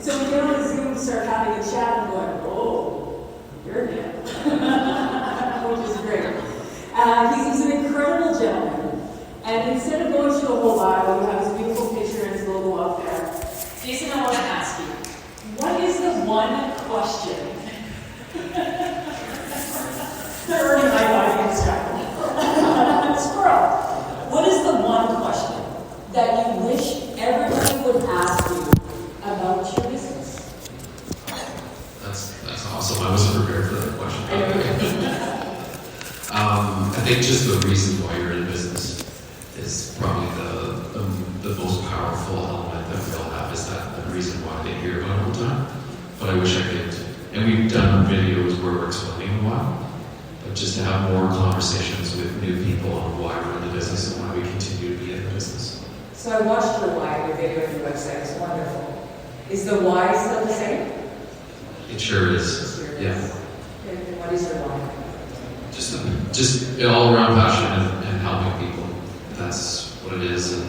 So we get on the Zoom, start having a chat, and going, oh, you're new. Which is great. He's an incredible gentleman. And instead of going through the whole bio, you have his beautiful picture and his logo up there. Jason, I want to ask you, what is the one question? They're earning my body instruction. Squirrel. What is the one question that you wish everybody would ask you about your business? That's awesome. I wasn't prepared for that question. I think just the reason why you're in business is probably the most powerful element that we all have, is that the reason why they hear about it all the time. But I wish I could. And we've done videos where we're explaining why. But just to have more conversations with new people on why we're in the business and why we continue to be in the business. So I watched your why, your video on your website. It's wonderful. Is the why still the same? It sure is. Yeah. And what is your why? Just all around passion and helping people. That's what it is. And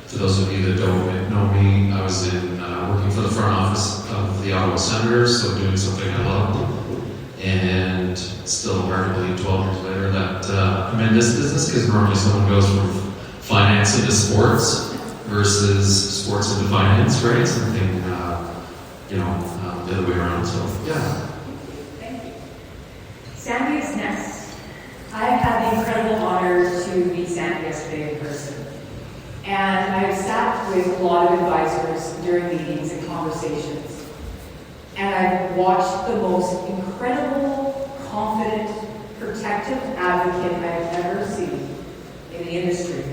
for those of you that don't know me, I was working for the front office of the Ottawa Senators, so doing something I love. And still hard to believe 12 years later that I'm in this business, because normally someone goes from finance into sports versus sports into finance, right? Something, the other way around. So, yeah. Thank you. Sandy is next. I had the incredible honor to meet Sandy yesterday in person. And I've sat with a lot of advisors during meetings and conversations. And I've watched the most incredible, confident, protective advocate I've ever seen in the industry.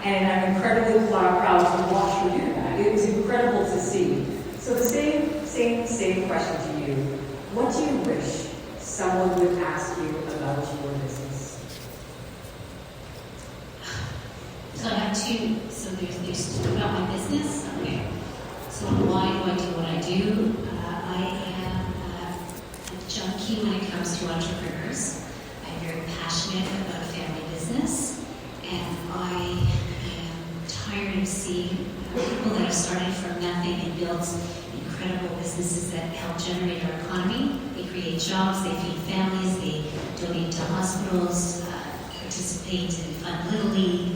And I'm incredibly proud to watch her do that. It was incredible to see. So the same question to you. What do you wish someone would ask you about your business? So I have two. So there's two about my business. Okay. So why do I do what I do? I am a junkie when it comes to entrepreneurs. I'm very passionate about a family business, and I am tired of seeing people that have started from nothing and built incredible businesses that help generate our economy. They create jobs, they feed families, they donate to hospitals, participate in Fund Little League.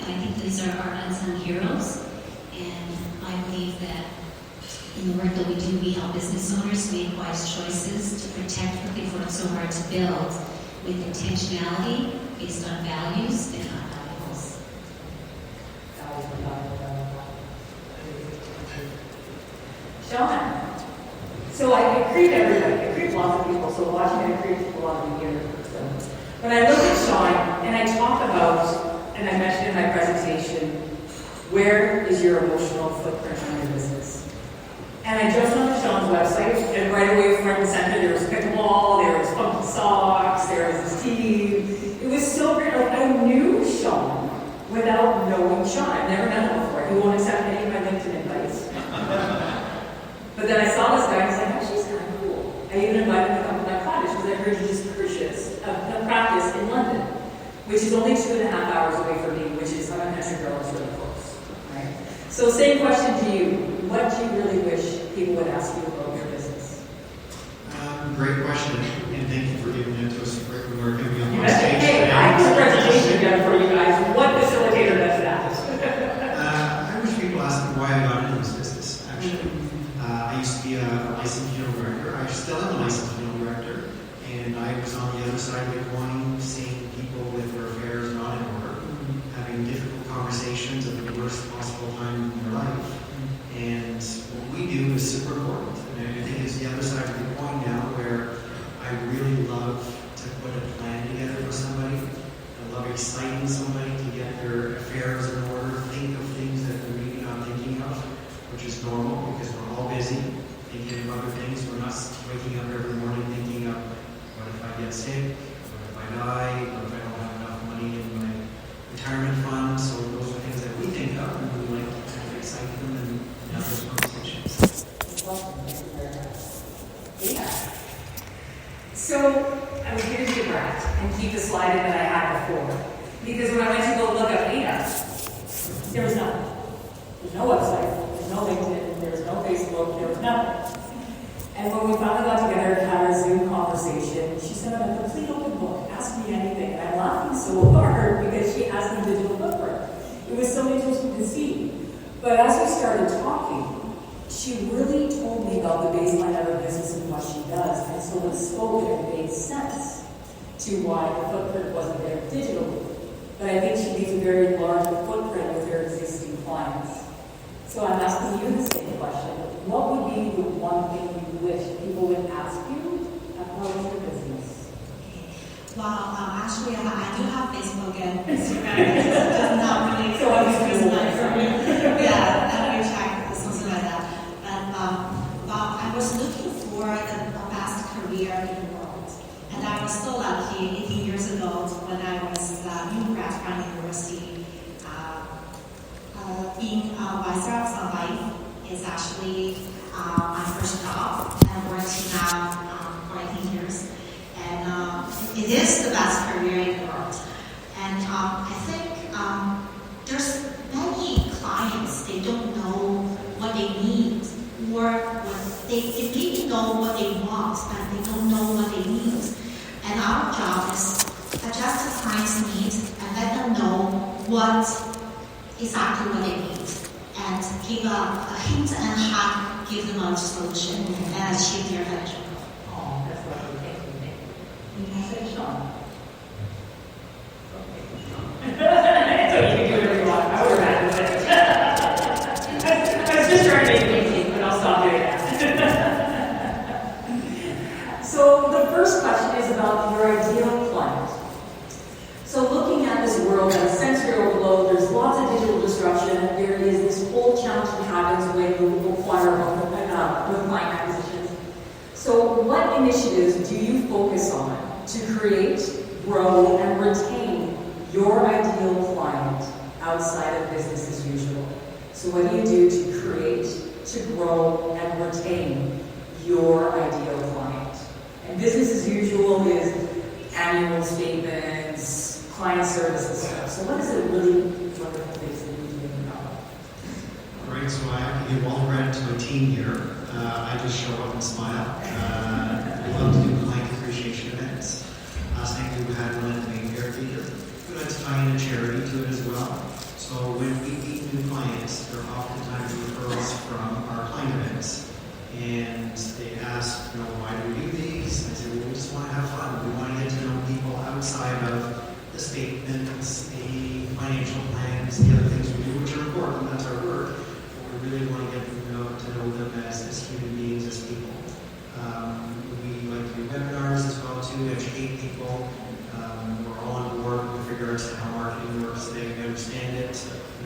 And I think these are our unsung heroes. And I believe that in the work that we do, we help business owners make wise choices to protect what they've worked so hard to build with intentionality based on values and not valuables. Sean. So I create everybody. I create lots of people. So watching I create a lot of you here. When I look at Sean and I talk about, and I mentioned in my presentation, where is your emotional footprint on your business? And I jumped onto Sean's website, and right away, front and center, there was pickleball, there was funky socks, there was this team. It was so great. Like, I knew Sean without knowing Sean. I've never met him before. He won't accept any of my LinkedIn invites. But then I saw this guy, and I was like, oh, she's kind of cool. I even invited him to come to my cottage, because I heard he just purchased a practice in London, which is only 2.5 hours away from me, which is, I'm a country girl, it's really close. Right? So same question to you. What do you really wish people would ask you about your business? Great question, and thank you for giving it to us. We were going to be on You stage hey, today. I have a presentation done for you guys. What facilitator does that? I wish people asked me why I got into this business, actually. I used to be a licensed funeral director. I still am a licensed funeral director. And I was on the other side of the coin, seeing people with their affairs not in order, having difficult conversations at the worst possible time in their life. And what we do is super important. And I think it's the other side of the coin now, where I really love to put a plan together for somebody. I love exciting somebody to get their affairs in order, think of things that they're maybe not thinking of, which is normal because we're all busy thinking of other things. We're not waking up every morning thinking of, what if I get sick? What if I die? What if I don't have enough money in my retirement fund? So those are things that we think of, and we like to kind of excite them and have those conversations. Yeah. So I was going to do that and keep the slide in that I had before. Because when I went to go look up Ada, there was nothing. There's no website, there's no LinkedIn, there's no no Facebook, there was nothing. And when we finally got together and had a Zoom conversation, she said, I'm a complete open book, ask me anything. And I'm laughing so hard because she asked me digital footprint. It was so interesting to see. But as we started talking, she really told me about the baseline of her business and what she does. And so it spoke and it made sense to why the footprint wasn't there digitally. But I think she needs a very large footprint with her existing clients. So I'm asking you the same question. What would be the one thing you wish people would ask you about your business? Well, actually, I do have Facebook and Instagram. It's not really So I'm just personal for me. Yeah, I don't check something like that. But I was looking for the best career in the world. And I was so lucky 18 years ago when I was in grad from university. Being a vice of life is actually my first job. And working now for 18 years. And it is the best career in the world. And I think there's many clients, they don't know what they need, or they maybe know what they want, but they don't know what they need. And our job is adjust the client's needs and let them know what exactly what they need, and give a hint and how give them a solution and achieve their financial goal. Oh, that's lovely. Thank you. You say Sean. So you can do whatever you want. I would rather do it. I was just trying to make it easy, but I'll stop doing that. So the first question is about your ideal client. So looking at this world and sensory overload, there's lots of digital disruption. There is this whole challenge that happens when you acquire with client acquisitions. So what initiatives do you focus on to create, grow, and retain your ideal client outside of business as usual? So what do you do to create, to grow, and retain your ideal client? And business as usual is annual statements, client service and stuff. So what is it really wonderful things that you do about? All right, so I have to give all the credit to my team here. I just show up and smile. We love to do client appreciation events. Last night we had one at the Mayfair Theater. We like to tie in a charity to it as well. So when we meet new clients, there are oftentimes referrals from our client events. And they ask, why do we do these? I say, well, we just want to have fun. We want to get to know people outside of the statements, the financial plans, the other things we do, which are important. That's our work. But we really want to get to know them as human beings, as people. We like to do webinars as well too, educate people. We're all on board with regards to how marketing works. They understand it.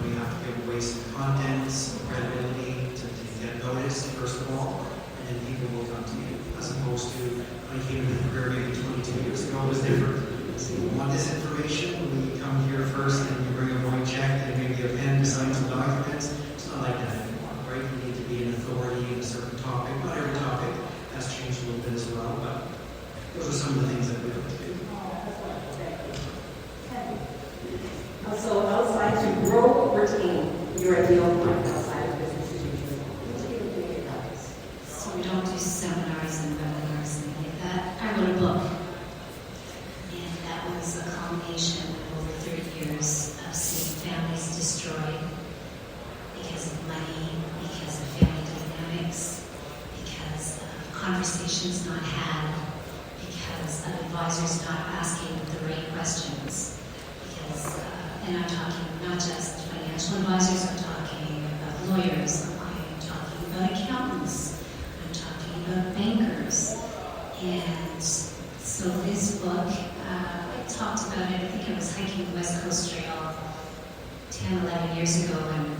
You have to give away some content, some credibility to get noticed, first of all, and then people will come to you. As opposed to when I came into the career maybe 22 years ago, it was different. So you want this information, we come here first and you bring a white check and maybe a pen to sign some documents. It's not like that anymore, right? You need to be an authority in a certain topic. Not every topic has changed a little bit as well, but those are some of the things that we like to do. So outside to grow, retain your ideal client outside of business as usual. What do you think about this? So we don't do seminars and webinars and like that. I wrote a book, and that was a combination of over 30 years of seeing families destroyed because of money, because of family dynamics, because of conversations not had, because of advisors not asking the right questions, because and I'm talking not just financial advisors, I'm talking about lawyers, I'm talking about accountants, I'm talking about bankers. And so this book, I talked about it, I think I was hiking the West Coast Trail 10, 11 years ago, and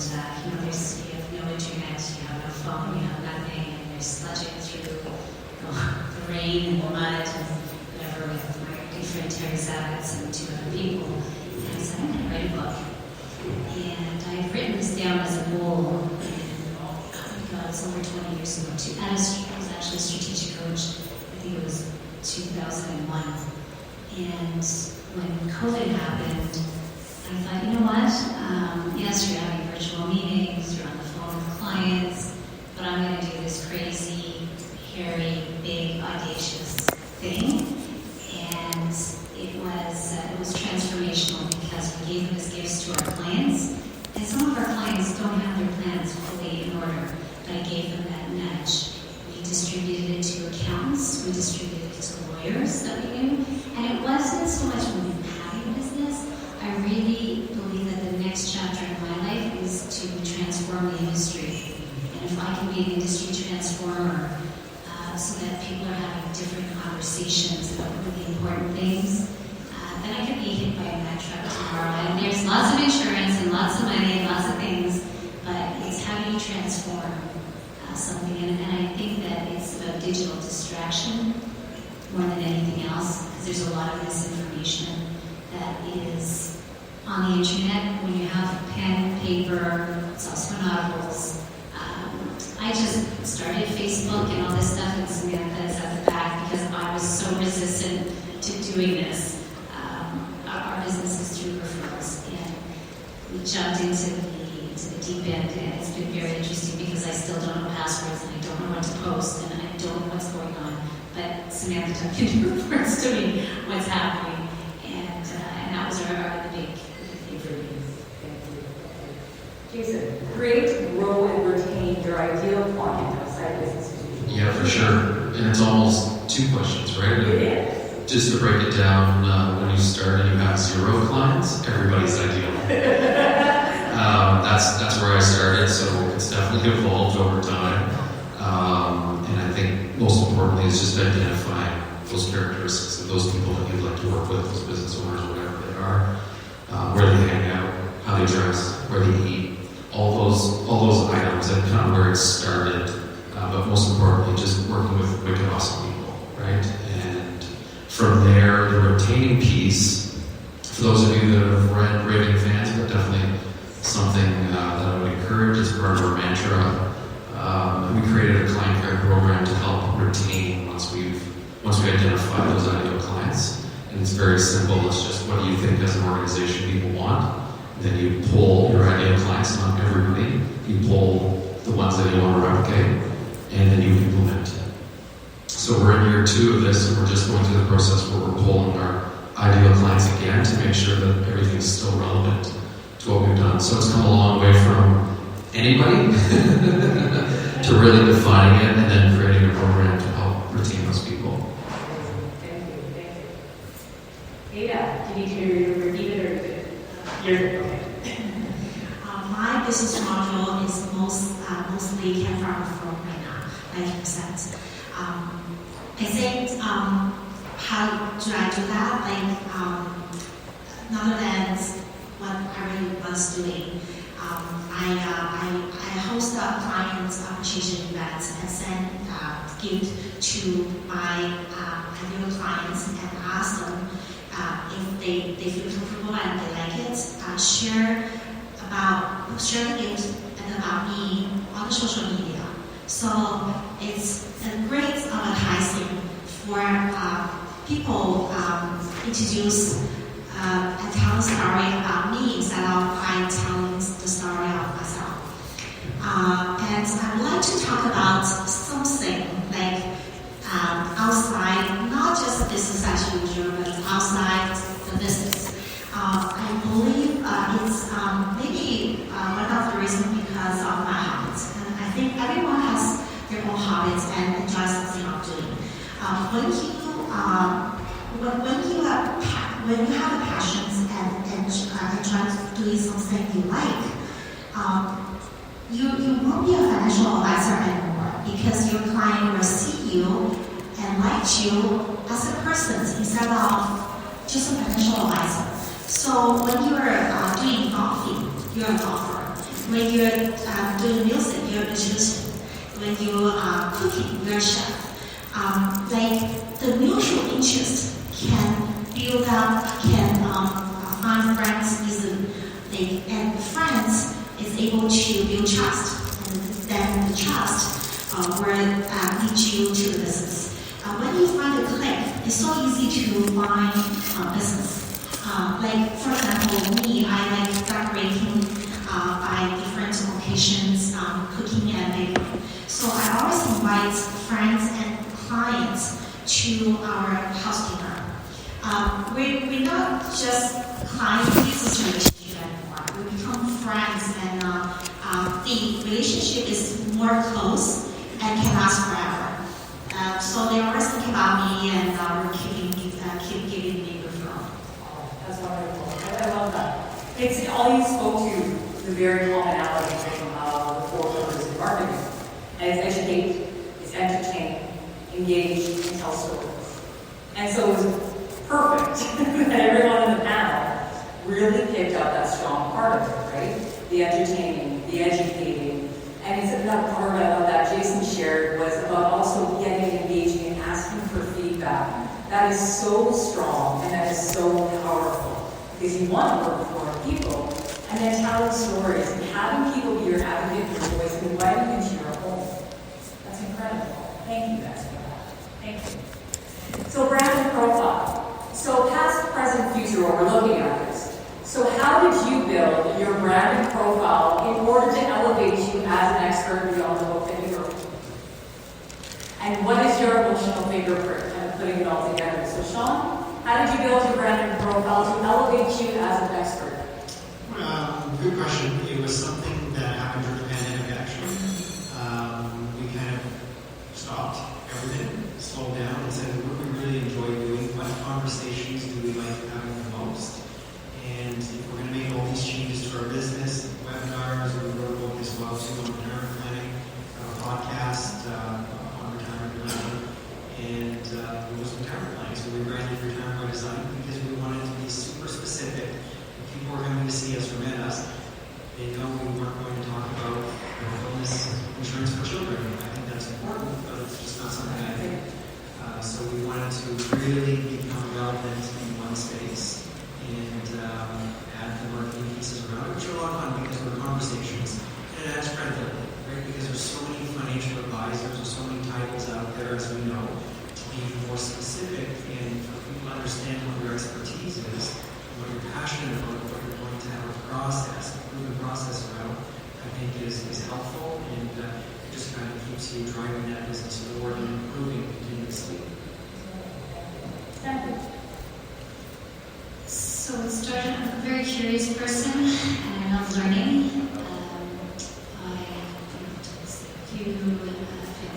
there's, you have no internet, you have no phone, you have nothing, and you're sludging through the rain and the mud and whatever with my good friend Terry Zavitz and 2 other people. And I said, I'm going to write a book. And I had written this down as a goal, and oh my God, it's over 20 years ago. I was actually a strategic coach, I think it was 2001. And when COVID happened, I thought, you know what? Yes, you're having virtual meetings, you're on the phone with clients, but I'm transform the industry. And if I can be an industry transformer, so that people are having different conversations about really important things, then I could be hit by a Mack truck tomorrow. And there's lots of insurance and lots of money and lots of things, but it's how do you transform something? And I think that it's about digital distraction more than anything else, because there's a lot of misinformation that is on the internet. When you have pen, paper, it's also in Audibles. I just started Facebook and all this stuff, and Samantha is at the back because I was so resistant to doing this. Our business is through referrals, and we jumped into the deep end, and it's been very interesting because I still don't know passwords, and I don't know what to post, and I don't know what's going on. But Samantha reports to me what's happening, and that was the big thing for me. Jason, create, grow, and retain your ideal client outside business. Yeah, for sure. And it's almost two questions, right? It is. Just to break it down, when you start and you have 0 clients, everybody's ideal. That's where I started, so it's definitely evolved over time. And I think most importantly is just identifying those characteristics of those people that you'd like to work with, those business owners, whatever they are, where they hang out, how they dress, where they eat, all those items, and kind of where it started. But most importantly, just working with wicked awesome people, right? And from there, the retaining piece, for those of you that have read Raving Fans, but definitely something that I would encourage as part of our mantra. We created a client care program to help retain once we identify those ideal clients. And it's very simple. It's just what do you think as an organization people want? Then you pull your ideal clients, not everybody. You pull the ones that you want to replicate, and then you implement it. So we're in year 2 of this, and we're just going through the process where we're pulling our ideal clients again to make sure that everything's still relevant to what we've done. So it's come a long way from anybody to really defining it and then creating a program to help retain those people. Thank you. Ada, do you need to repeat it or you're okay? My business model is mostly came from right now, 90%. I think how do I do that? Other than what I really was doing, I host a client appreciation event and send gift to my ideal clients and ask them if they feel comfortable and they like it. Share the gift and about me on the social media. So it's a great advertising for people introduce and tell a story about me instead of I telling the story of myself. And I would like to talk about something like outside, not just business as usual, but outside the business. I believe it's maybe one of the reasons because of my habits. And I think everyone has their own habits and enjoys something of doing. When you have a passion and enjoy doing something you like, you won't be a financial advisor anymore because your client will see you and like you as a person instead of just a financial advisor. So when you're doing golfing, you're a golfer. When you're doing music, you're a musician. When you're cooking, you're a chef. The mutual interest can build up, can find friends easily, and friends is able to build trust, and then the trust will lead you to the business. When you find a click, it's so easy to find business. For example, me, I like decorating by different occasions, cooking and baking. So I always invite friends and clients to our house dinner. We're not just client business relationship anymore. We become friends, and the relationship is more close and can last forever. So they always think about me, and we're keep giving me referral. That's wonderful. I love that. It's all you spoke to the very commonality of And so it was perfect that everyone in the panel really picked up that strong part of it, right? The entertaining, the educating, and it's that part that Jason shared was about also getting engaging and asking for feedback. That is so strong and that is so powerful because you want to work with more people and then telling stories and having people be your advocate, your voice, and inviting them to your home. That's incredible. Thank you guys for that. Thank you. So brand and profile. So past, present, future, what we're looking at this. So how did you build your brand and profile in order to elevate you as an expert beyond the book that you wrote? And what is your emotional fingerprint kind of putting it all together? So Sean, how did you build your brand and profile to elevate you as an expert? Good question. It was something that happened during the pandemic, actually. We kind of stopped everything, slowed down, and said, what do we really enjoy doing? What conversations do we like having the most? And if we're going to make all these changes to our business, webinars, we wrote a book as well, too, on retirement planning, a podcast on retirement planning, and it was retirement planning. So we rebranded Retirement by Design because we wanted to be super specific. People were coming to see us or met us, they know we weren't going to talk about illness insurance for children. I think that's important, but it's just not something I think. So we wanted to really become relevant in one space and add the marketing pieces around it, which are a lot of fun because we're conversations. And it adds credibility, right? Because there's so many financial advisors, there's so many titles out there, as we know, to be more specific and for people to understand what your expertise is, what you're passionate about, what you're going to have a process, a proven process around, I think is helpful, and it just kind of keeps you driving that business forward and improving continuously. So it started, I'm a very curious person, and I love learning. I went to a few family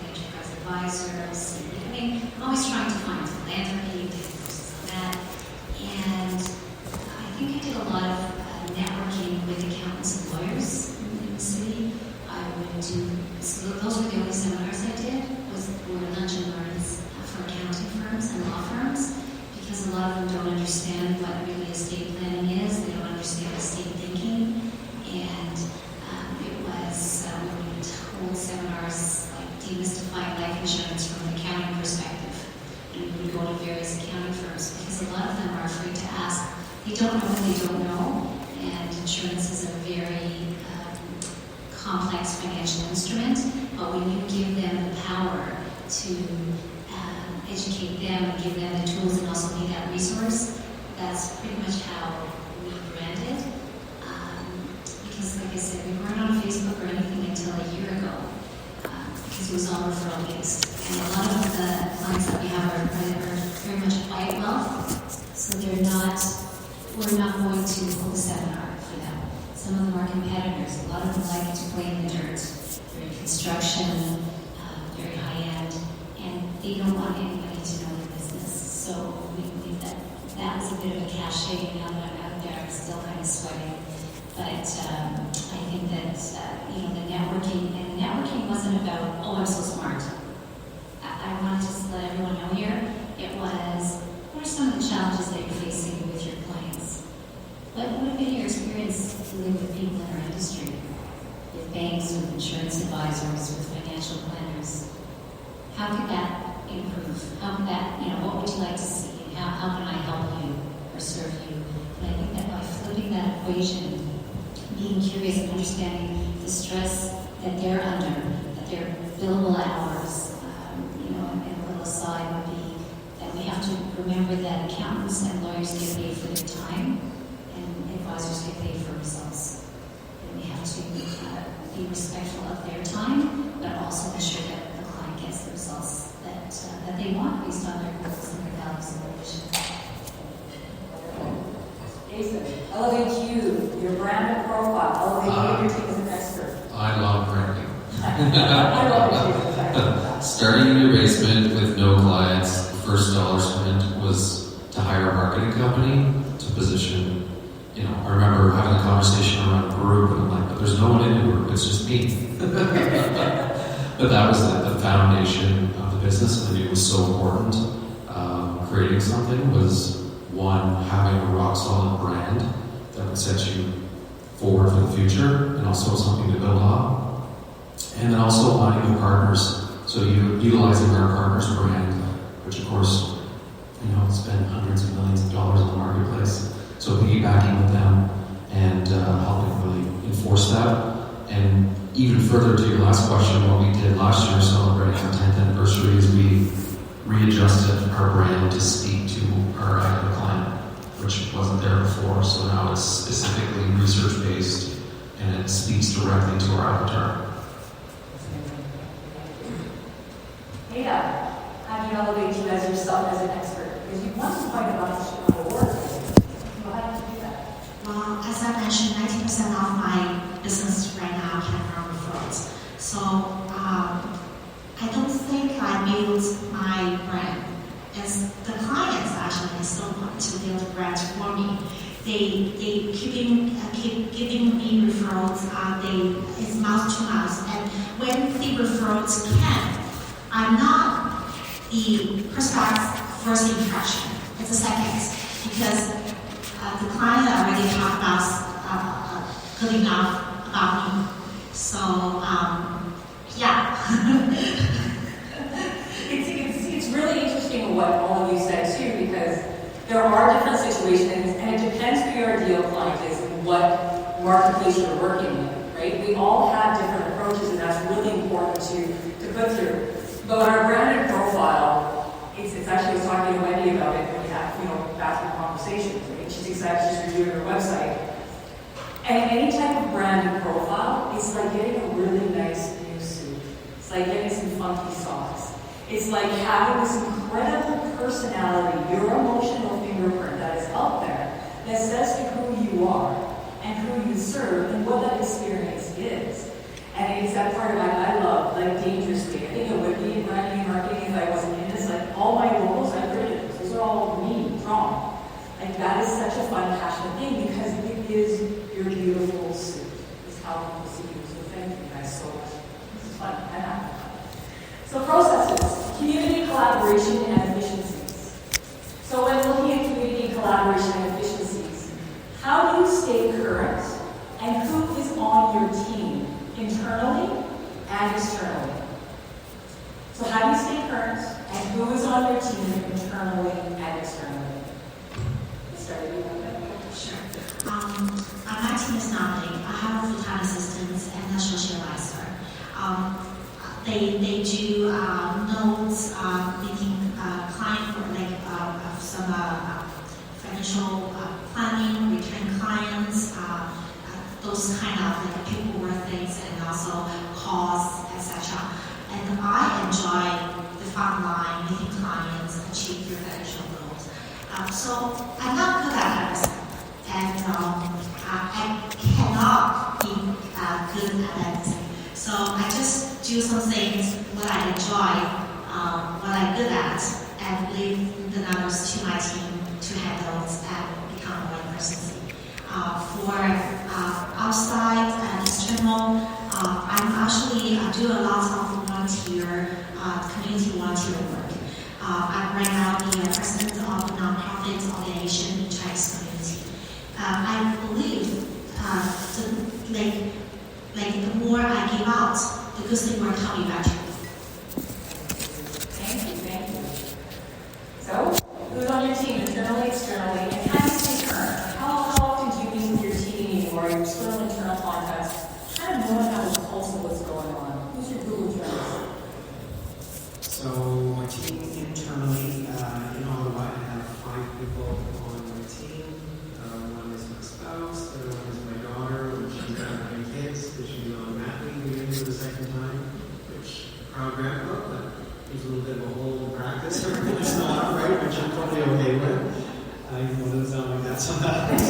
enterprise advisors. I mean, I'm always trying to find philanthropy, different courses on that. And I think I did a lot of networking with accountants and lawyers in the city. I would do, so those were the only seminars I did, were lunch and learns for accounting firms and law firms, because a lot of them don't understand what really estate planning is, they don't understand estate thinking, and it was, we would hold seminars like demystifying life insurance from an accounting perspective, and we would go to various accounting firms, because a lot of them are afraid to ask. They don't know what they don't know, and insurance is a very complex financial instrument, but when you give them the power to educate them and give them the tools and also be that resource, that's pretty much how we branded. Because like I said, we weren't on Facebook or anything until a year ago, because it was all referral based. And a lot of the clients that we have are very much quiet wealth, so we're not going to hold a seminar for them. Some of them are competitors. A lot of them like to play in the dirt. They're in construction, very high end, and they don't want anybody to know their business. So we believe that was a bit of a cachet. Now that I'm out there, I'm still kind of sweating. But I think that the networking wasn't about, oh, I'm so smart. I want to just let everyone know here, it was, what are some of the challenges that you're facing with your clients? What have been your experience dealing with people in our industry? With banks, with insurance advisors, with financial planners? How could that improve? How could that, what would you like to see? How can I help you or serve you? And I think that by flipping that equation, being curious and understanding the stress that they're under, that their billable hours, and a little aside would be that we have to remember that accountants and lawyers get paid for their time, and advisors get paid for results. And we have to be respectful of their time, but also ensure that the client gets the results that they want based on their goals and their values and their vision. Jason, elevate you, your brand and profile, elevate your team as an expert. I love branding. I love it. Starting in your basement with no clients, the first dollar spent was to hire a marketing company to position. I remember having a conversation around a group, and I'm like, but there's no one in the group, it's just me. But that was the foundation of the business, and I knew it was so important. creating something was, one, having a rock solid brand that would set you forward for the future and also something to build on. And then also finding the partners. So utilizing our partners brand, which of course, spend hundreds of millions of dollars in the marketplace. So piggybacking with them and helping really enforce that. And even further to your last question, what we did last year celebrating our 10th anniversary is we readjusted our brand to speak to our ideal client, which wasn't there before. So now it's specifically research-based and it speaks directly to our avatar. Hey, how do you elevate you as yourself as an expert? Because you want to find out how to work. How do you do that? Well, as I mentioned, 90% of my business right now came from referrals. So I don't think I built my brand. As the clients actually still want to build a brand for me. They keep giving me referrals. It's mouth to mouth, and when the referrals can, I'm not the prospect's first impression. It's a second, because the client already talked about good enough about me. So yeah. It's really interesting what all of you said too, because there are different situations, and it depends who your ideal client is and what marketplace you're working in, right? We all have different approaches, and that's really important to put through. But our branded profile, it's actually, I was talking to Wendy about it when we have, bathroom conversations, right? She's excited, she's reviewing her website. And any type of branded profile, it's like getting a really nice new suit. It's like getting some funky socks. It's like having this incredible personality, your emotional fingerprint that is out there that says to who you are and who you serve and what that experience is. And it's that part of I love, like dangerously. I think it would be in branding and marketing if I wasn't in this. Like all my logos, I created those. Those are all me, drawn. Like that is such a fun, passionate thing because it is your beautiful suit. It's how people see you. So thank you guys so much. This is fun. I'm having fun. So processes, community collaboration and efficiencies. So when looking at community collaboration and efficiencies, how do you stay current and who is on your team internally and externally? So how do you stay current and who is on your team internally and externally? Start with you. Sure. My team is not big. I have a full-time assistant and a social advisor. They do notes, meeting client for some financial planning, return clients, those kind of paperwork things, and also calls, etc. And I enjoy the front line, meeting clients, achieve your financial goals. So I'm not good at it, and I cannot be good at it. So I just do some things what I enjoy, what I'm good at, and leave the numbers to my team to handle and become more efficient. For outside and external, I'm actually do a lot of volunteer, community volunteer work. I'm right now the president of a nonprofit organization in Chinese community. I believe the more I give out, the good thing will come back to me. Thank you. So, who's on your team, internally, externally, and how do you stay current? How often do you meet with your team or your external and internal contacts? Kind of knowing how the pulse of what's going on. Who's your Google Trends? So my team internally in Ottawa, I have 5 people on my team. One is my spouse, the other one is my daughter, which she's got 9 kids, which she's on mat leave again for the second time, which proud grandpa, but there's a little bit of a hole in practice every once in a while, right? Which I'm totally okay with. Even though it doesn't sound like that sometimes.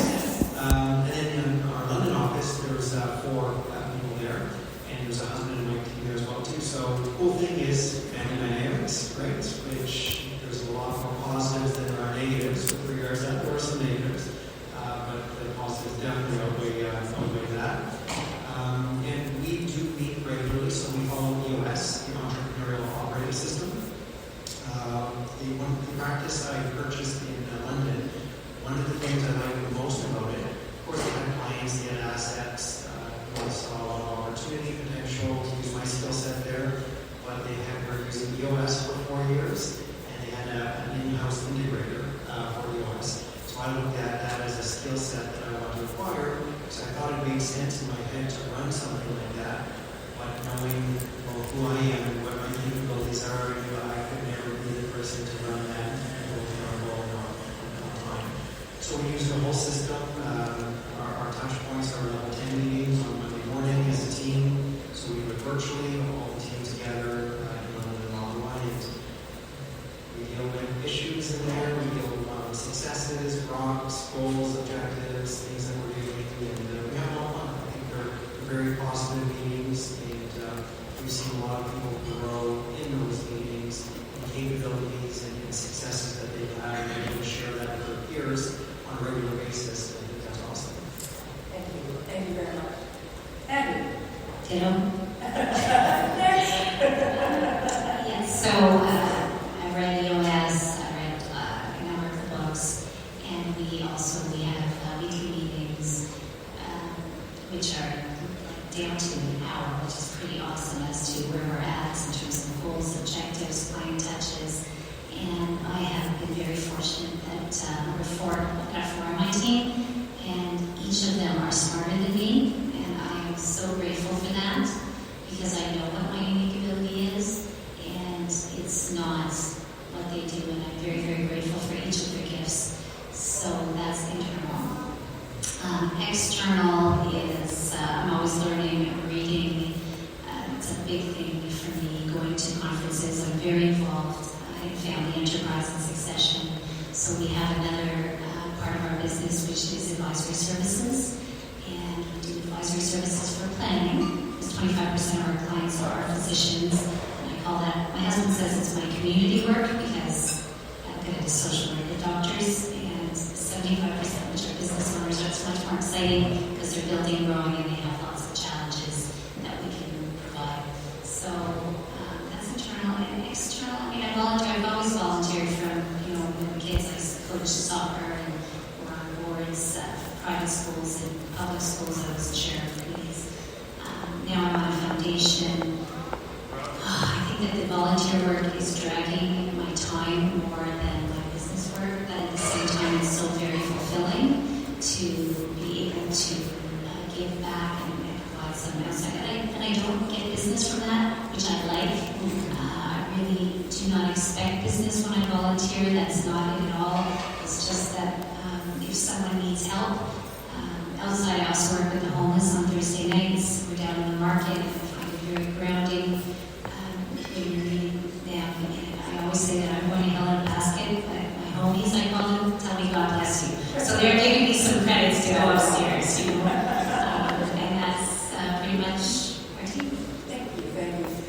And then in our London office, there was 4 people there, and there's a husband and wife team there as well too. So the cool thing is family dynamics, right? Which there's a lot more positives than there are negatives with regards to that. There are some negatives, but the positives definitely outweigh that. And we do meet regularly, so we follow EOS, the Entrepreneurial Operating System. The practice I something like that. But knowing who I am and what my capabilities are, I could never be the person to run that and go on time. So we use the whole system. Our touch points are level 10 meetings on Monday morning as a team. So we do it virtually, all the team together, one-on-one, and we deal with issues in there. We deal with successes, rocks, goals, objectives, things that we're doing, and we have a lot of fun. I think they're very positive meetings, and we've seen a lot of people grow in those meetings, and capabilities and successes that they've had, and able to share that with their peers on a regular basis. I think that's awesome. Thank you. Thank you very much. Andy. Ditto. Yes, so I read EOS, I read a number of the books, and we have weekly meetings, which are like down to an hour, which is pretty awesome as to where we're at in terms of goals, objectives, client touches. And I have been very fortunate that I've got four on my team, and each of them are smarter than me, and I am so grateful for that because I know what my unique ability is, and it's not what they do, and I'm very, very grateful for each of their gifts. So that's internal. External is I'm always learning, reading. It's a big thing for me, going to conferences. I'm very involved in family enterprise and succession. So we have another part of our business, which is advisory services. And we do advisory services for planning, because 25% of our clients are physicians. And I call that, my husband says it's my community work, because I'm good at social work with doctors, and 75%, which are business owners, that's much more exciting, because they're building and growing, and they have lots of challenges that we can provide. So that's internal. And external, I mean, I've always volunteered from, when the kids, I coached soccer and were on boards for private schools and public schools. I was chair of committees. Now I'm on a foundation. I think that the volunteer work is dragging my time more than my business work, but at the same time it's so very fulfilling to be able to give back and provide some outside. And I don't get business from that, which I like. I really do not expect business when I volunteer. That's not it at all. It's just that if someone needs help, outside I also work with the homeless on Thursday nights. We're down in the market, and I find it very grounding when you're meeting them. And I always say that I'm going to hell in a basket, but my homies, I call them, tell me God bless you. So they're giving me some credits to go upstairs, and that's pretty much our team. Thank you.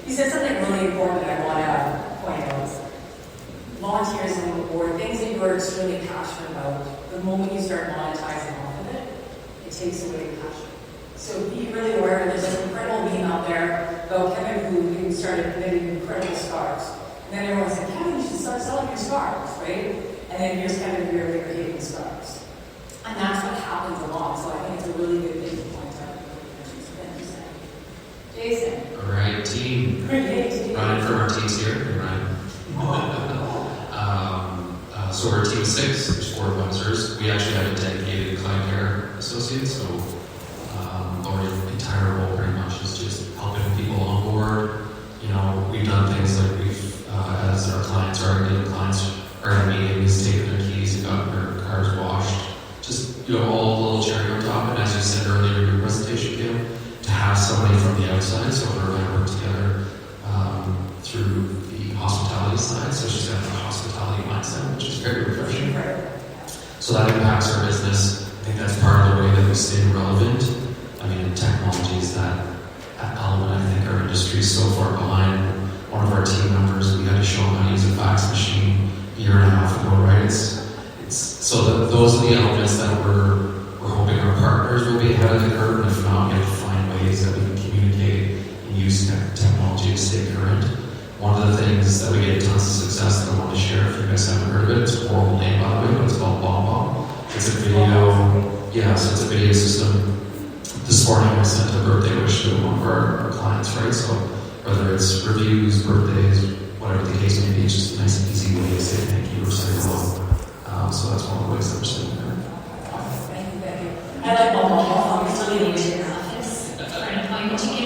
You said something really important that I want to point out. Volunteerism or things that you are extremely passionate about, the moment you start monetizing off of it, it takes away the passion. So be really aware that there's an incredible meme out there about Kevin who started knitting incredible scarves. And then everyone said, Kevin, you should start selling your scarves, right? And then here's Kevin a year later hating scarves. And that's what happens a lot. So I think it's a really good thing to point out. Jason. All right, team. Ryan from our teams here. Ryan. So we're a team of 6, there's 4 advisors. We actually have a dedicated client care associate, so our entire role pretty much is just helping people on board. We've done things like as our clients are in meetings, taking their keys and gotten their cars washed. Just, all a little cherry on top. And as you said earlier in your presentation, Kim, to have somebody from the outside, so we're going to work together through the hospitality side, so she's got the hospitality mindset, which is very refreshing. So that impacts our business. I think that's part of the way that we stay relevant. I mean, technology is that element. I think our industry is so far behind. One of our team members, we had to show him how to use a fax machine a year and a half ago, right? It's so that those are the elements that we're hoping our partners will be ahead of the curve. And if not, we have to find ways that we can communicate and use technology to stay current. One of the things that we get tons of success that I want to share, if you guys haven't heard of it, it's a horrible name by the way, but it's called BombBomb. It's a video, so it's a video system. This morning I sent a birthday wish to one of our clients, right? So whether it's reviews, birthdays, whatever the case may be, it's just a nice and easy way to say thank you or say hello. So that's one of the ways that we're sitting there. Thank you. I like BombBomb. It's really To your office for an appointment to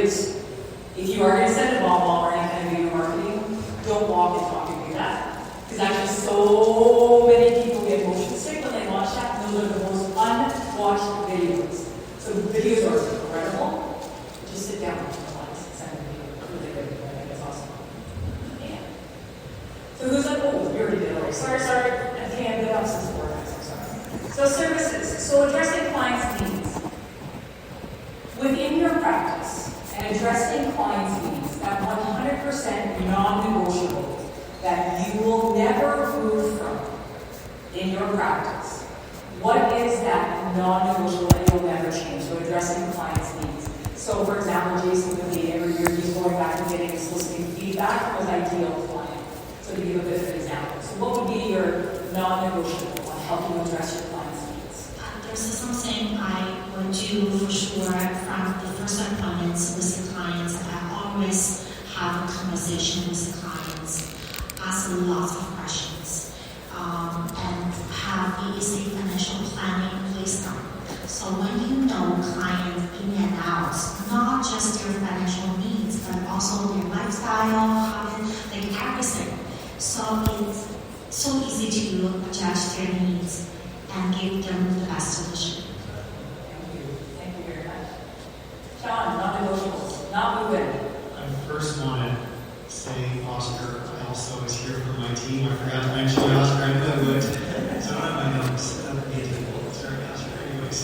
if you are going to send a bomb or any kind of video marketing, don't walk and talk and do that. Because actually so many people get motion sick when they watch that, and those are the most unwatched videos. So the videos are incredible. Just sit down and relax and send a video. Really good. I think that's awesome. Yeah. So who's like, oh, we already did it already. Sorry. I can't get up since 4 minutes. I'm sorry. So services. So addressing clients' needs. Within your practice and addressing clients' needs, that 100% non-negotiable that you will never move from in your practice. What is that non-negotiable that you'll never change? So addressing clients' needs. So for example, Jason would be every year he's going back and getting and soliciting feedback from his ideal client. So to give a bit of an example. So what would be your non-negotiable on helping address your clients' needs? There's something I would do for sure from the first appointments with the clients. I always have a conversation with the clients, ask them lots of questions, and have a basic financial planning in place now. So when you know clients in and out, not just their financial needs, but also their lifestyle, habits, like everything. So it's so easy to judge their needs and give them the best solution. Thank you very much. Sean, non-negotiables, not moving. I first want to say, Oscar, I also was here for my team. I forgot to mention you, Oscar. I knew I would. So I don't have my notes. That would be difficult. Sorry, Oscar. Anyways.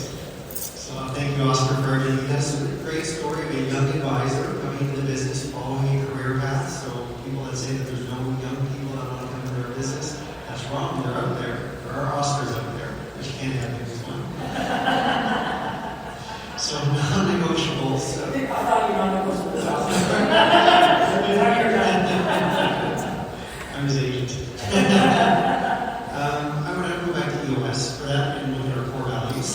So thank you, Oscar, for everything. He has a great story of a young advisor coming into the business, following a career path. So people that say that there's no young people that want to come into their business, that's wrong. They're out there. There are Oscars out there, which can't have this one. So non-negotiables. I thought you were non-negotiables. I'm his agent. I would go back to EOS for that and look at our core values.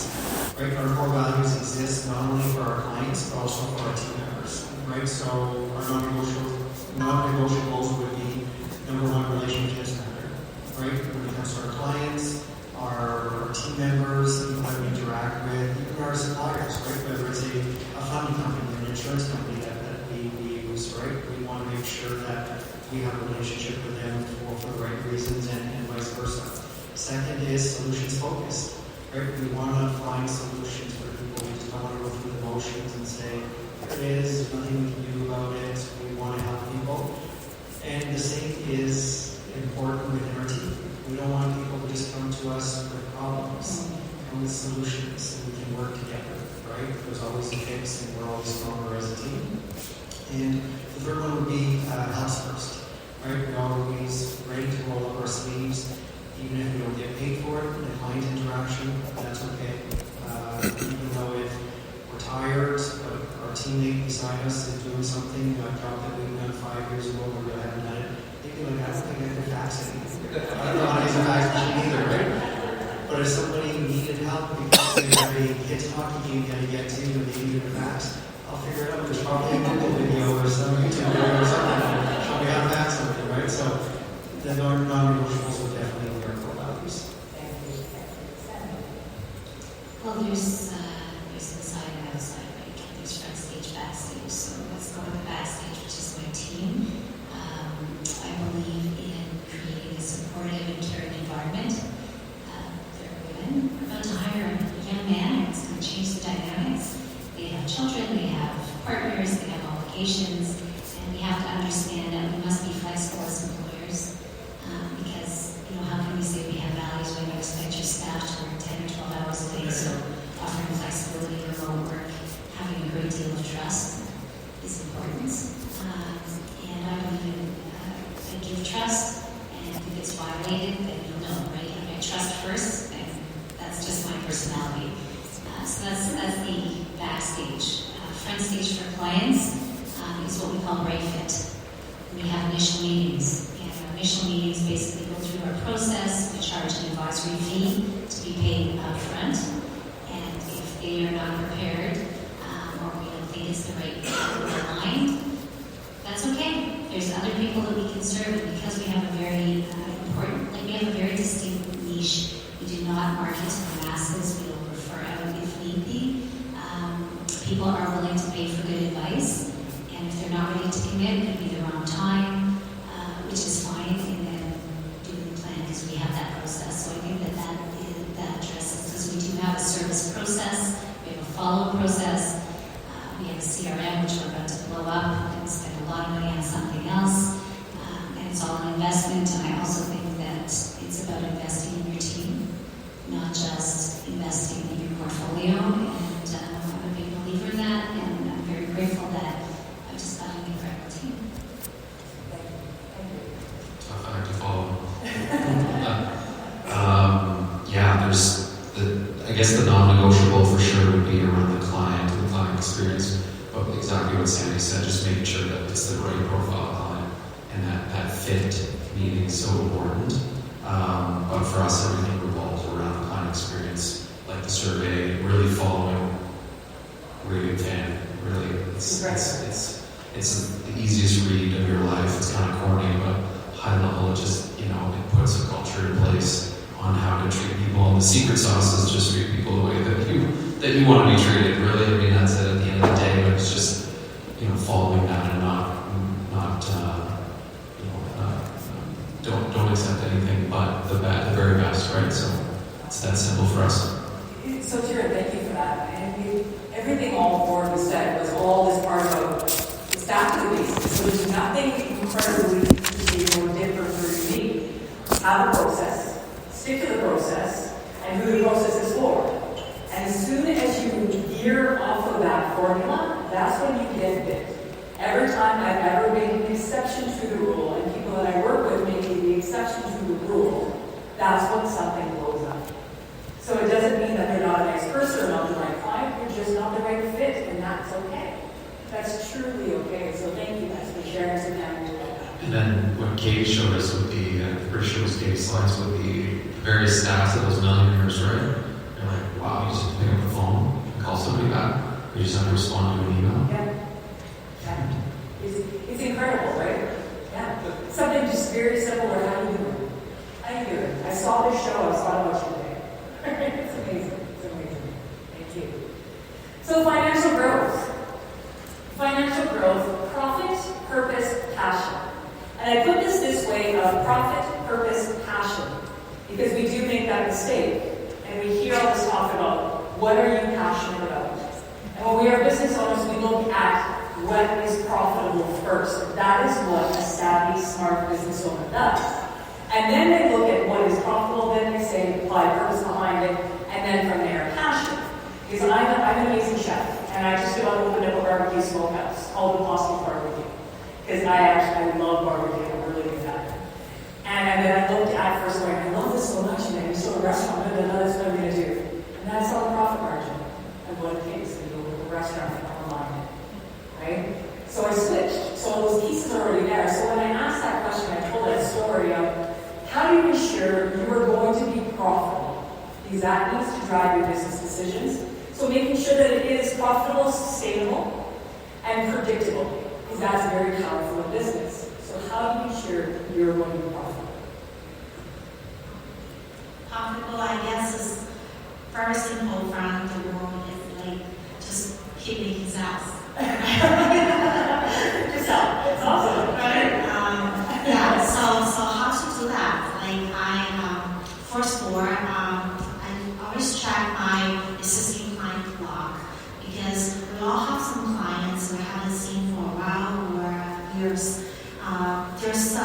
Right, our core values exist not only for our clients but also for our team members. Right, so our non-negotiables would be number one, relationships matter. Right, when it comes to our clients, our team members, people that we interact with, even our suppliers. Right, whether it's a funding company, an insurance company that we use. Right, we want to make sure that we have a relationship with them for the right reasons and vice versa. Second is solutions focused. Right? We want to find solutions for people. We just don't want to go through the motions and say, here it is, there's nothing we can do about it. We want to help people. And the same is important within our team. We don't want people to just come to us with problems, come with solutions, and we can work together. Right? There's always a fix, and we're always stronger as a team. And the third one would be house first. Right? We're always ready to roll up our sleeves, even if we don't get paid for it. The client interaction, that's okay. Even though if we're tired, but our teammate beside us is doing something, a job that we've done 5 years ago, we really haven't done it, they'd be like, I don't think I can fax anything. I don't know how to use a fax machine either, right? But if somebody needed help because they have a kids hockey game that to get to and they needed a fax, I'll figure it out. There's probably a Google video or some YouTube video or something. Show me how to fax something, right? So the non-negotiables will definitely be our core values. Well, there's inside and outside, right? There's front stage, backstage. So let's go with the backstage, which is my team. I believe in creating a supportive and caring environment. There are women. We're about to hire a young man, and it's going to change the dynamics. They have children, they have partners, they have obligations, and we have to understand that we must be flexible as employers. Because, how can we say we have values when you expect your staff to work 10 or 12 hours a day? So offering flexibility, remote work, having a great deal of trust is important. And I believe in I give trust, and if it's violated, then you'll know, right? I trust first, and that's just my personality. So that's the backstage. Front stage for clients is what we call right fit. We have initial meetings. Initial meetings basically go through our process. We charge an advisory fee to be paid up front. And if they are not prepared or we don't think it's the right line, that's okay. There's other people that we can serve, and because we have a very we have a very distinct niche. We do not market to the masses. We will refer out if need be. People are willing to pay for good advice. they're not ready to commit, it could be the wrong time, which is fine, and then do the plan because we have that process. So I think that addresses, because we do have a service process, we have a follow process, we have a CRM which we're about to blow up and spend a lot of money on something else, and it's all an investment. And I also think that it's about investing in your team, not just investing in your portfolio. And I'm a big believer in that, and I'm very grateful that I've just got an incredible team. Tough act to follow. Yeah, I guess the non-negotiable for sure would be around the client experience. But exactly what Sandy said, just making sure that it's the right profile client and that fit meeting is so important. But for us, everything revolves around the client experience, like the survey, really following Rating 10. Really, it's the easiest read of your life. It's kind of corny, but high level, it just, it puts a culture in place on how to treat people. And the secret sauce is just treat people the way that you want to be treated. Really, I mean, that's it at the end of the day. But it's just, following that and not don't accept anything but the very best, right? So it's that simple for us. So Tira, thank you for that. And everything all four was said was all this part of it's back to the basics. So there's nothing incredibly different or unique. Have a process, stick to the process, and who the process is for. And as soon as you veer off of that formula, that's when you get bit. Every time I've ever made an exception to the rule, and people that I work with making the exception to the rule, that's when something blows up. So it doesn't mean that they're not a nice person or not the right client, you're just not the right fit, and that's okay. That's truly okay. So thank you guys for sharing some knowledge about that. And then what Kate showed us with I'm pretty sure it was Kate's slides with the various stats of those millionaires, right? They're like, wow, you just have to pick up the phone and call somebody back. You just have to respond to an email. Yeah. It's incredible, right? Yeah. Something just very simple, or how do you do it? How do you do it? I saw this show, I saw it watching today. It's amazing. It's amazing. Thank you. So financial growth. Financial growth, profit, purpose, passion. And I put this way of profit, purpose, passion, because we do make that mistake. And we hear all this talk about what are you passionate about? And when we are business owners, we look at what is profitable first. That is what a savvy, smart business owner does. And then they look at what is profitable, then they say apply purpose behind it, and then from there, passion. Because I'm an amazing chef, and I just about opened up a barbecue smokehouse called the Boston Barbecue. Because I love barbecue, I'm really good at it. And then I looked at first going, I love this so much, and I used to a restaurant, and that's what I'm going to do. And that's all the profit margin of what it takes to go to a restaurant online. Right? So I switched. So those pieces are already there. So when I asked that question, I told that story of how do you ensure you are going to be profitable? Because that needs to drive your business decisions. So making sure that it is profitable, sustainable, and predictable. Because that's very powerful in business. So how do you ensure you're going to be profitable? Profitable, I guess, is very simple from the world. It's like just keep making sales. Just sell. It's awesome. Right? Yeah, so how to do that? Like first of all, I always check my existing client log because we all have some clients we haven't seen for a while or years. There's the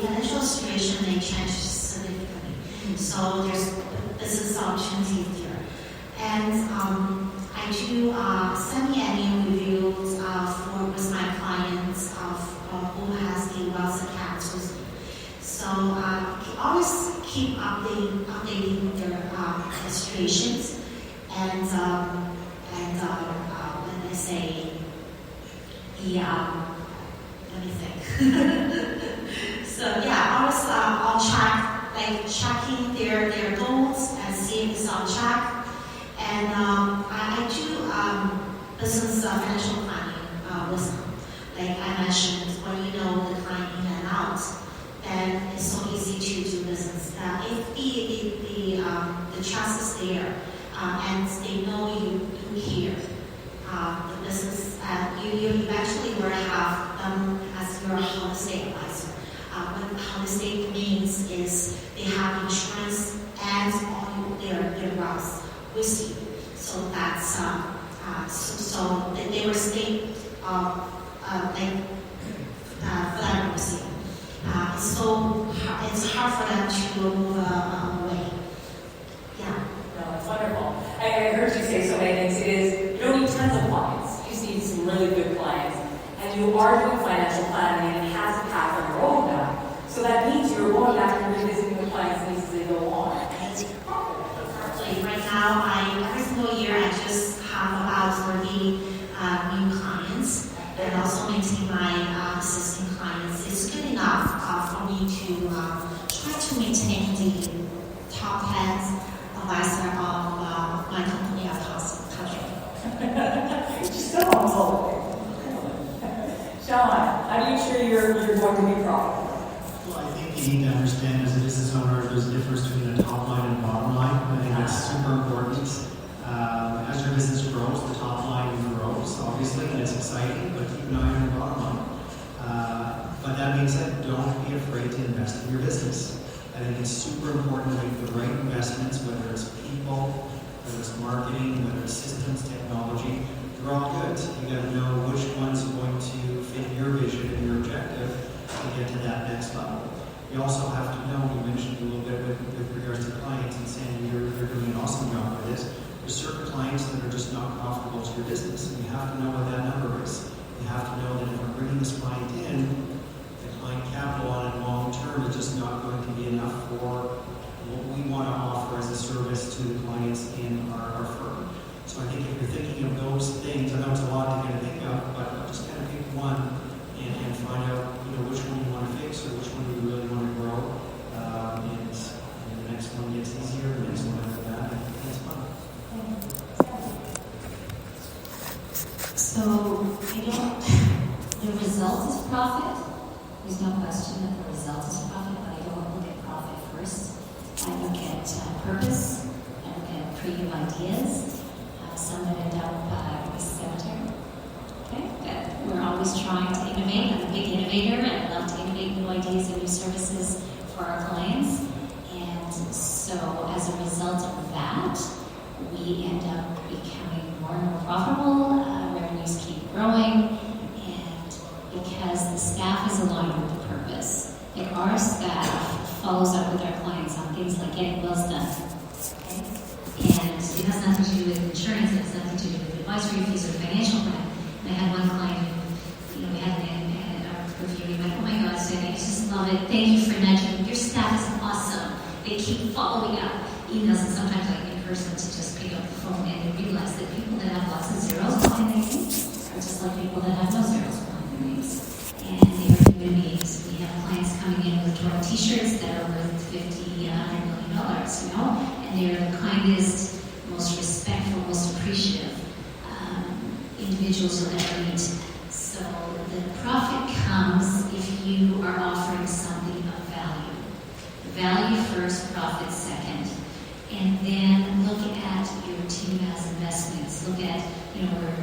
financial situation may change significantly, so there's business opportunities there. And I do semi-annual reviews with my clients who has the wealth accounts with me. So always keep updating their situations and when they say let me think. So yeah, always I'll checking their goals and see if it's on track. And I do business financial planning with them. Like I mentioned, when you know the client in and out, then it's so easy to do business. If the trust is there and they know you care, the business, you eventually you have them as your holistic advisor. What holistic means is they have insurance and all their wealth with you. So that's so they will stay philanthropy. It's hard for them to move away. Yeah. No, it's wonderful. I heard you say so many things. It is, you don't need tons of clients. You just need some really good clients. And you are doing financial planning and it has a path on your own now. So that means you're going back and revisiting the clients' needs as they go on. Exactly. Right now, every single year, I just have about 30 new clients and also maintain my existing clients. It's good enough for me to try to maintain the top 10 advisor of my company Advocis. Just so humble. Sean, how do you ensure you're going to be profitable? Well, I think you need to understand as a business owner, there's a difference between a top line and a bottom line. I think that's super important. As your business grows, the top line grows, obviously, and it's exciting, but keep an eye on your bottom line. But that being said, don't be afraid to invest in your business. I think it's super important to make the right investments, whether it's people, whether it's marketing, whether it's systems, technology. They're all good. You got to know which one's going to fit your vision and your objective to get to that next level. You also have to know, you mentioned a little bit with regards to clients and saying you're doing an awesome job with this. There's certain clients that are just not profitable to your business, and you have to know what that number is. You have to know that if we're bringing this client in, the client capital on it long term is just not going to be enough for what we want to offer as a service to the clients in our firm. So I think if you're thinking of those things, I know it's a lot to kind of think of, but just kind of pick one and find out, which one you want to fix or which one you really want to grow. And the next one gets easier, the next one after that, and it's fun. So, the result is profit. There's no question that the result is profit, but I don't look at profit first. I look at purpose, I look at creative ideas. Some that end up with cemetery. Okay? That we're always trying to innovate. I'm a big innovator and I love to innovate new ideas and new services for our clients. And so as a result of that, we end up becoming more and more profitable. Revenues keep growing. And because the staff is aligned with the purpose, like our staff follows up with our clients on things like getting wills done. And it has nothing to do with insurance, it has nothing to do with advisory fees or financial plan. And I had one client who, we had a review, he went, oh my God, so I just love it. Thank you for nudging. Your staff is awesome. They keep following up emails and sometimes like in person to just pick up the phone and realize that people that have lots of zeros behind their names are just like people that have no zeros behind their names. And they are human beings. We have clients coming in with 12 t-shirts that are worth $50, $100 million, and they are the kindest, most respectful, most appreciative individuals you'll ever meet. So the profit comes if you are offering something of value. Value first, profit second. And then look at your team as investments. Look at, we're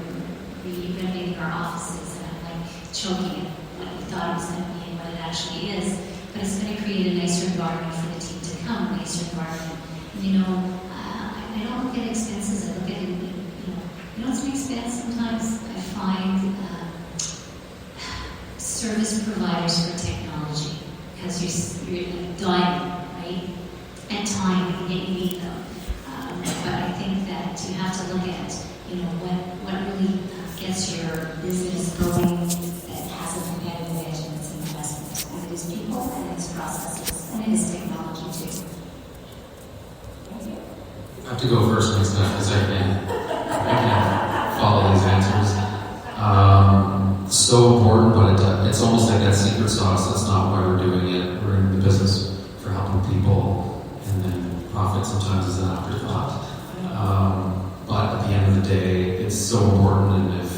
renovating our offices, and I'm like choking at what we thought it was going to be and what it actually is. But it's going to create a nicer environment for the team to come, a nicer environment. I don't look at expenses, I look at, what's an expense sometimes? I find service providers for technology, because you're like dying, right? And time, you need them. But I think that you have to look at, what really gets your business going that has a competitive edge, and it's investment. And it is people, and it's processes, and it is technology too. I have to go first next time because I can't follow these answers. So important, but it's almost like that secret sauce. That's not why we're doing it. We're in the business for helping people, and then profit sometimes is an afterthought. But at the end of the day, it's so important, and if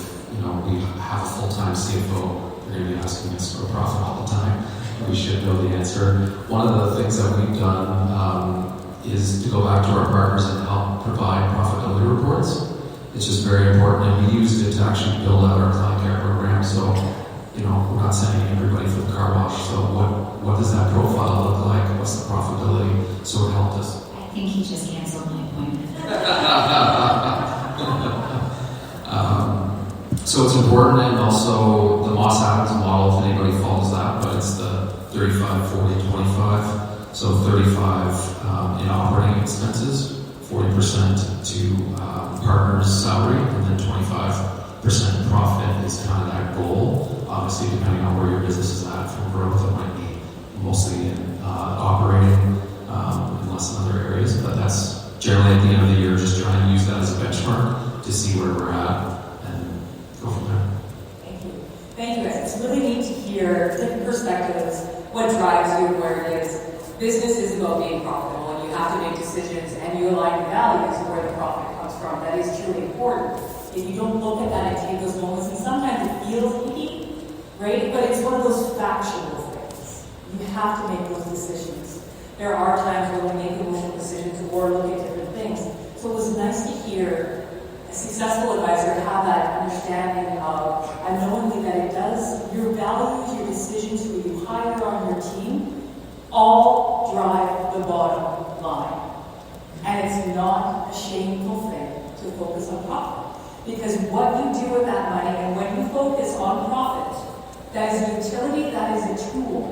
we have a full-time CFO, they're going to be asking us for profit all the time. We should know the answer. One of the things that we've done is to go back to our partners and help provide profitability reports. It's just very important, and we used it to actually build out our client care program. So not sending everybody for the car wash. So what does that profile look like? What's the profitability? So it helped us. I think he just canceled my appointment. So it's important, and also the Moss Adams model, if anybody follows that, but it's the 35, 40, 25. So 35 in operating expenses, 40% to partner's salary, and then 25% profit is kind of that goal. Obviously, depending on where your business is at from growth, it might be mostly in operating in less than other areas, but that's generally at the end of the year, just trying to use that as a benchmark to see where we're at and go from there. Thank you. Thank you, guys. It's really neat to hear different perspectives, what drives you and where it is. Business is about being profitable, and you have to make decisions, and you align your values to where the profit comes from. That is truly important. If you don't look at that and take those moments, and sometimes it feels icky, right? But it's one of those factual things. You have to make those decisions. There are times when we make emotional decisions or look at different things. So it was nice to hear a successful advisor have that understanding of unknowingly that it does, your values, your decisions, who you hire on your team, all drive the bottom line. And it's not a shameful thing to focus on profit. Because what you do with that money, and when you focus on profit, that is a utility, that is a tool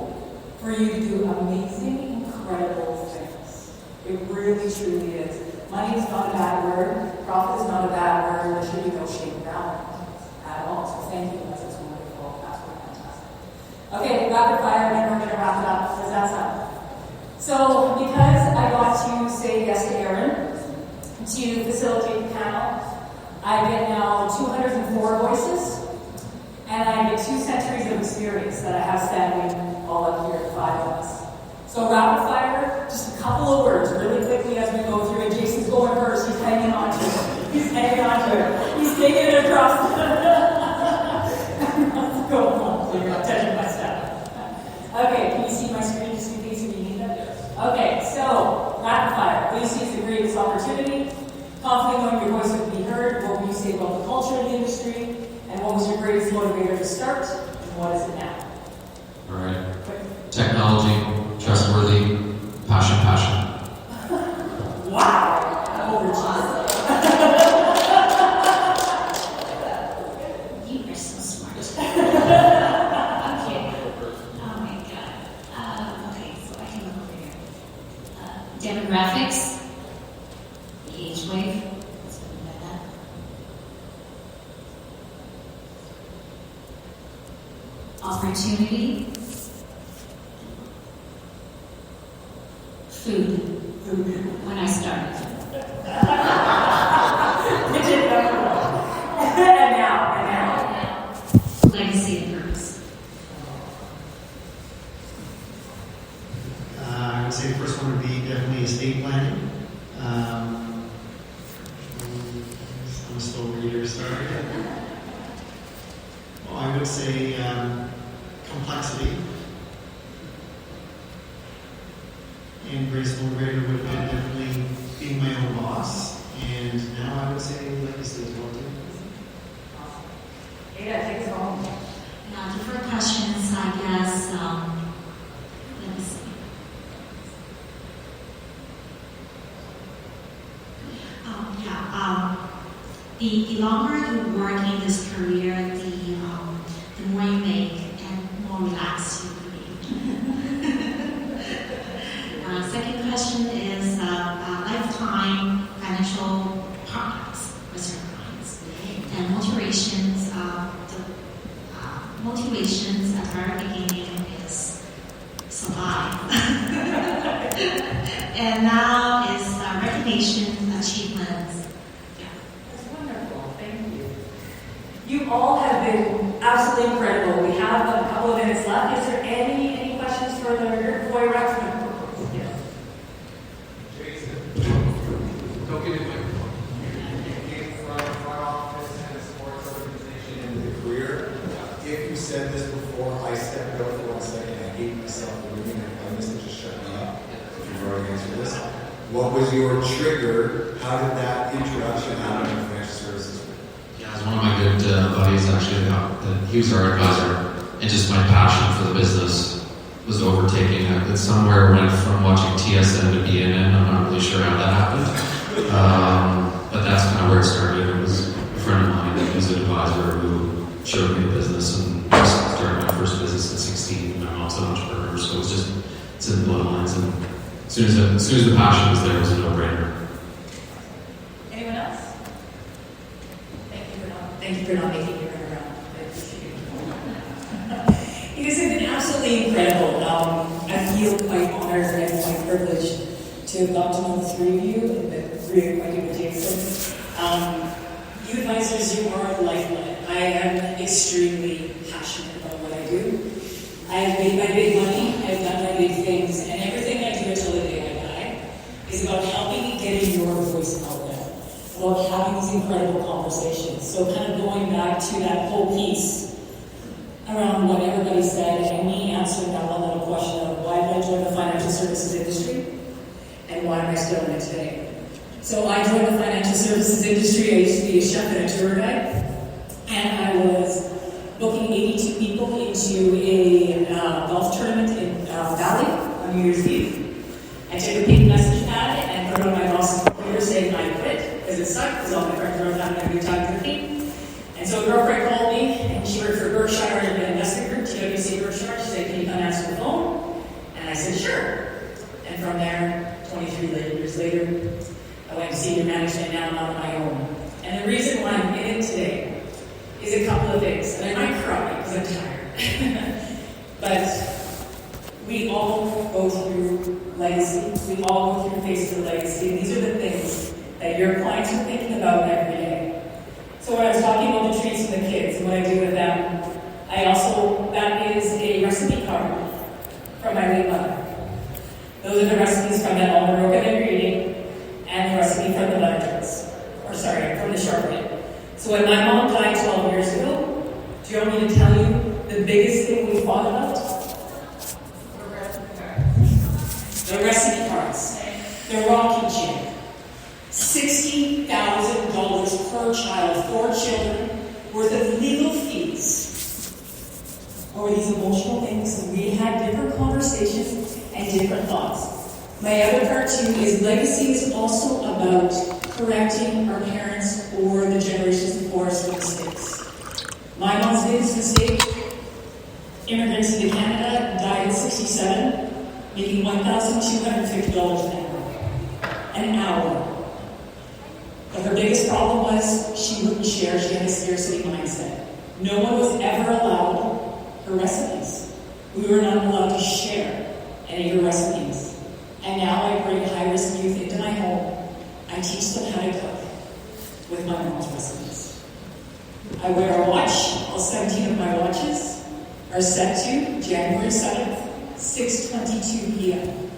for you to do amazing, incredible things. It really, truly is. Money is not a bad word. Profit is not a bad word. There should be no shame around it at all. So thank you. That's wonderful. That's fantastic. Okay, rapid fire, and then we're going to wrap it up. Does that sound? So, because I got to say yes to Aaron to facilitate the panel, I get now 204 voices, and I get 2 centuries of experience that I have standing all up here, 5 of us. So rapid fire, just a couple of words really quickly as we go through it. Jason's going first. He's hanging on to it. He's hanging on to it. He's taking it across the go on, so you're not touching my stuff. Okay, can you see my screen just in case you need it? Okay, so rapid fire. What do you see as the greatest opportunity? Confident knowing your voice would be heard. What would you say about the culture in the industry? And what was your greatest motivator to start? And what is it now? All right. Technology, trustworthy, passion. Wow! I'm overachieving. You are so smart. Okay. Oh my God. Okay, so I can look over here. Demographics. The age wave. Let's put that. Opportunity. Food. When I started. And now. Legacy and purpose. I would say the first one would be definitely estate planning. I'm a slow reader, sorry. Well, I would say complexity. And greatest motivator would have been definitely being my own boss. And now I would say legacy as well too. Yeah, take us home. Now, different questions, I guess. Let me see. The longer you work in this career, the more you make and more relaxed you will be. Second question is lifetime financial partners with your clients and motivations at the very beginning is survive. And now is recognition, achievements. That's wonderful. Thank you. You all have been absolutely incredible. We have a couple of minutes left. Is there any questions for the boy Rexman? Yes. Jason, don't give me a microphone. You came from a front office and a sports organization in the career. If you said this before, I stepped out for 1 second. I hate myself for doing it. I missed it. Just shut me up. If you've already answered this. What was your trigger? How did that introduction happen in financial services? Yeah, it was one of my good buddies actually. He was our advisor, and just my passion for the business was overtaking it. It somewhere went from watching TSN to BNN. I'm not really sure how that happened. But that's kind of where it started. It was a friend of mine that was an advisor who showed me the business, and I started my first business at 16. My mom's an entrepreneur, so it's in the bloodlines. And as soon as the passion was there, it was a no-brainer. Anyone else? Thank you for not making me run around. I appreciate it. You guys have been absolutely incredible. I feel quite honored and quite privileged to have got to know the three of you and the three acquainted with Jason. You advisors, you are a lifeblood. I am extremely passionate about what I do. I have made my big money, I have done my big things, and everything I do until the day I die is about helping getting your voice out there, about having these incredible conversations. So kind of going back to that whole piece around what everybody said, and me answering that one little question of why did I join the financial services industry, and why am I still in it today? So I joined the financial services industry. I used to be a chef and a tour guide, and I was booking 82 people into a golf tournament in Valley on New Year's Eve. I took a big message pad and put it on my boss's computer saying I quit because it sucked because all my friends were having a good time drinking. And so a girlfriend called me, and she worked for Berkshire in an investment group, TWC Berkshire. She said, "Can you come answer the phone?" And I said, "Sure." And from there, 23 years later, I went to senior management. Now I'm on my own. And the reason why I'm in it today is a couple of things. And I might cry because I'm tired. But we all go through legacy. We all go through phases of legacy. And these are the things that your clients are thinking about every day. So when I was talking about the treats and the kids and what I do with them, that is a recipe card from my late mother. Those are the recipes from that almond roca ingredient and the recipe from the from the shortbread. So when my mom died 12 years ago, do you want me to tell you the biggest thing we fought about? The recipe cards. The Rocky Chain. $60,000 per child, 4 children, worth of legal fees over these emotional things. And we had different conversations and different thoughts. My other part too is legacy is also about correcting our parents or the generations before us for mistakes. My mom's biggest mistake, immigrants into Canada, died at 67, making $1,250 an hour. But her biggest problem was she wouldn't share. She had a scarcity mindset. No one was ever allowed her recipes. We were not allowed to share any of her recipes. And now I bring high-risk youth into my home. I teach them how to cook with my mom's recipes. I wear a watch. All 17 of my watches are set to January 7th, 6:22 p.m.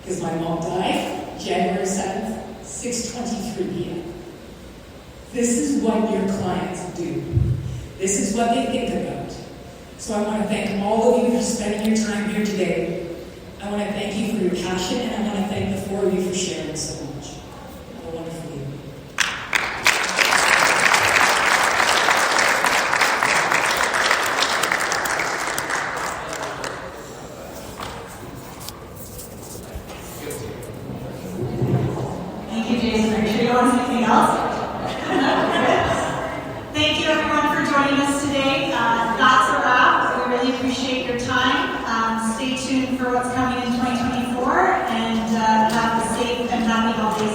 Because my mom died January 7th, 6:23 p.m. This is what your clients do. This is what they think about. So I want to thank all of you for spending your time here today. I want to thank you for your passion, and I want to thank the 4 of you for sharing so much. Have a wonderful evening. Thank you, Jason. Are you sure you want to say anything else? Thank you, everyone, for joining us today. That's a wrap. We really appreciate your time. Stay tuned for what's coming in 2024, and have a safe and happy holiday